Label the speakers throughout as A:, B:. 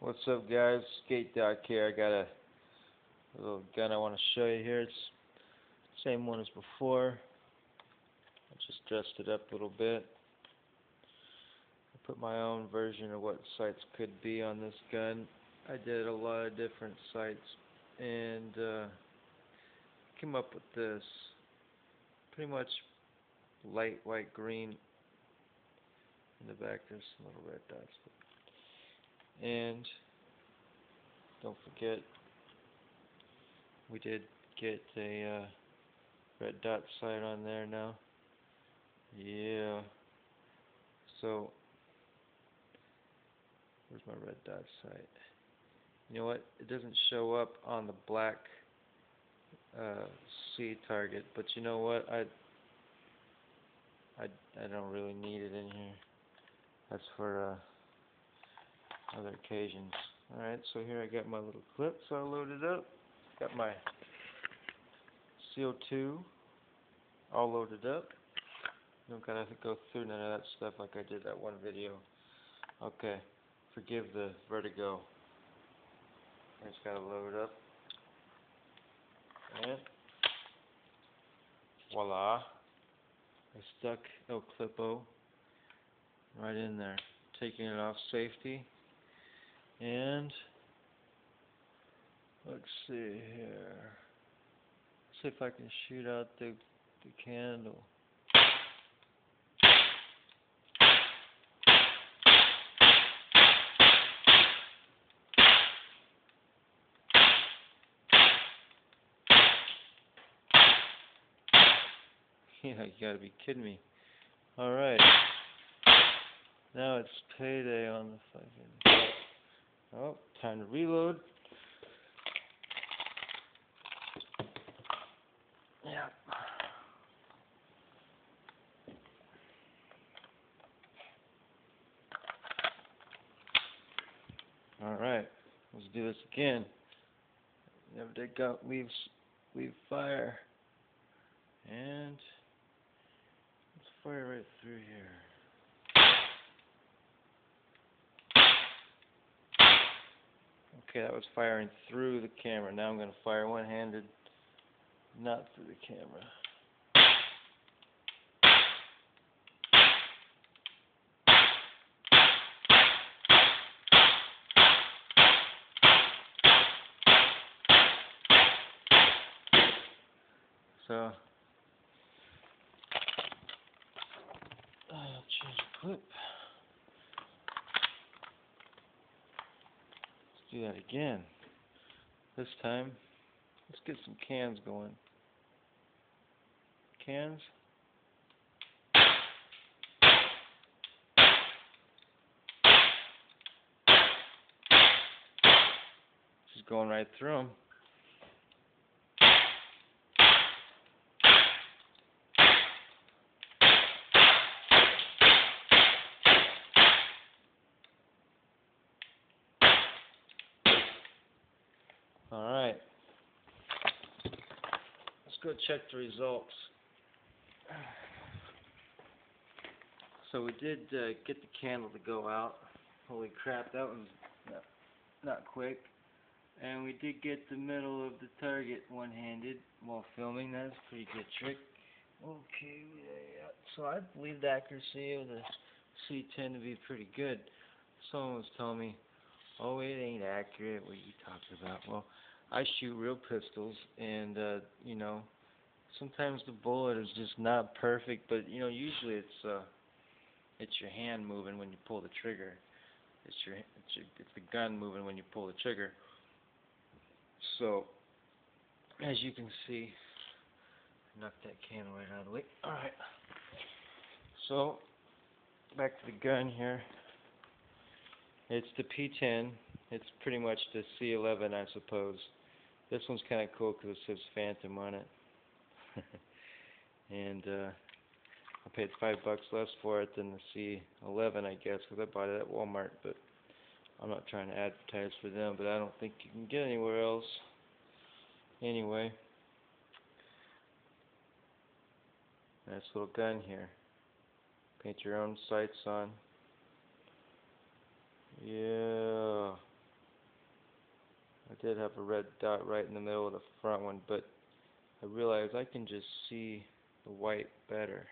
A: What's up, guys? Skate Doc here. I got a little gun I want to show you here. It's the same one as before. I just dressed it up a little bit. I put my own version of what sights could be on this gun. I did a lot of different sights and came up with this pretty much light white green. In the back there's some little red dots. And don't forget, we did get a red dot sight on there now. Yeah. So, where's my red dot sight? You know what? It doesn't show up on the black C target, but you know what? I don't really need it in here. That's for other occasions. Alright, so here I got my little clips all loaded up. Got my CO2 all loaded up. You don't gotta go through none of that stuff like I did that one video. Okay, forgive the vertigo. I just gotta load up. And voila. I stuck El Clipo right in there. Taking it off safety. And let's see here. See if I can shoot out the candle. Yeah, you gotta be kidding me. Alright. Now it's payday on the fucking... Oh, time to reload. Yeah. Alright, let's do this again. Never did go leave fire. And let's fire right through here. Okay, that was firing through the camera. Now I'm going to fire one-handed, not through the camera. So, I'll change the clip. Do that again. This time, let's get some cans going. Cans. Just going right through them. Alright, let's go check the results. So we did get the candle to go out. Holy crap, that was not quick. And we did get the middle of the target one-handed while filming. That's a pretty good trick. Okay, yeah. So I believe the accuracy of the C10 to be pretty good. Someone was telling me, oh, it ain't accurate, what are you talking about? Well, I shoot real pistols, and, you know, sometimes the bullet is just not perfect, but, you know, usually it's your hand moving when you pull the trigger. It's the gun moving when you pull the trigger. So, as you can see, knock that can right out of the way. Alright. So, back to the gun here. It's the P10. It's pretty much the C11, I suppose. This one's kind of cool because it says Phantom on it. And I paid $5 less for it than the C11, I guess, because I bought it at Walmart. But I'm not trying to advertise for them, but I don't think you can get anywhere else. Anyway, nice little gun here. Paint your own sights on. Yeah. did have a red dot right in the middle of the front one, but I realized I can just see the white better.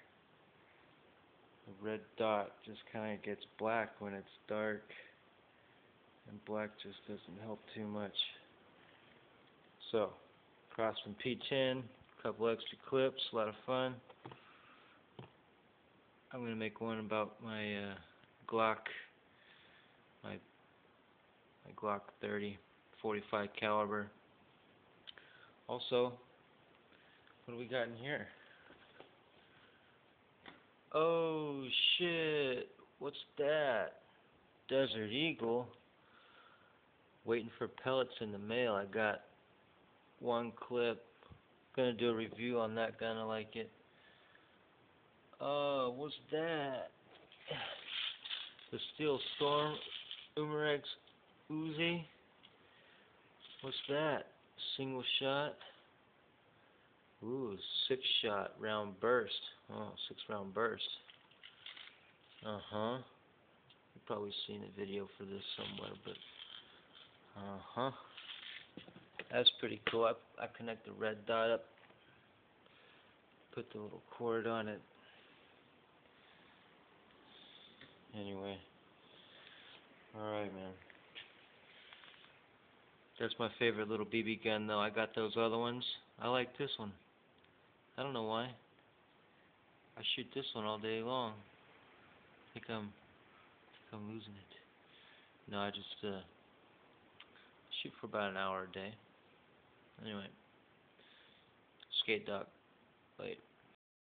A: The red dot just kind of gets black when it's dark, and black just doesn't help too much. So, Crosman P10, a couple extra clips, a lot of fun. I'm going to make one about my Glock, my Glock 30, 45 caliber. Also, what do we got in here? Oh shit, what's that? Desert Eagle. Waiting for pellets in the mail. I got one clip. Gonna do a review on that gun. I like it. Oh, what's that? The Steel Storm Umarex Uzi. What's that? Single shot. Ooh, 6-shot round burst. Oh, 6-round burst. You've probably seen a video for this somewhere, but that's pretty cool. I connect the red dot up, put the little cord on it. Anyway, alright, man. That's my favorite little BB gun, though. I got those other ones. I like this one. I don't know why. I shoot this one all day long. I think I'm losing it. No, I just shoot for about an hour a day. Anyway, skate dog. Later.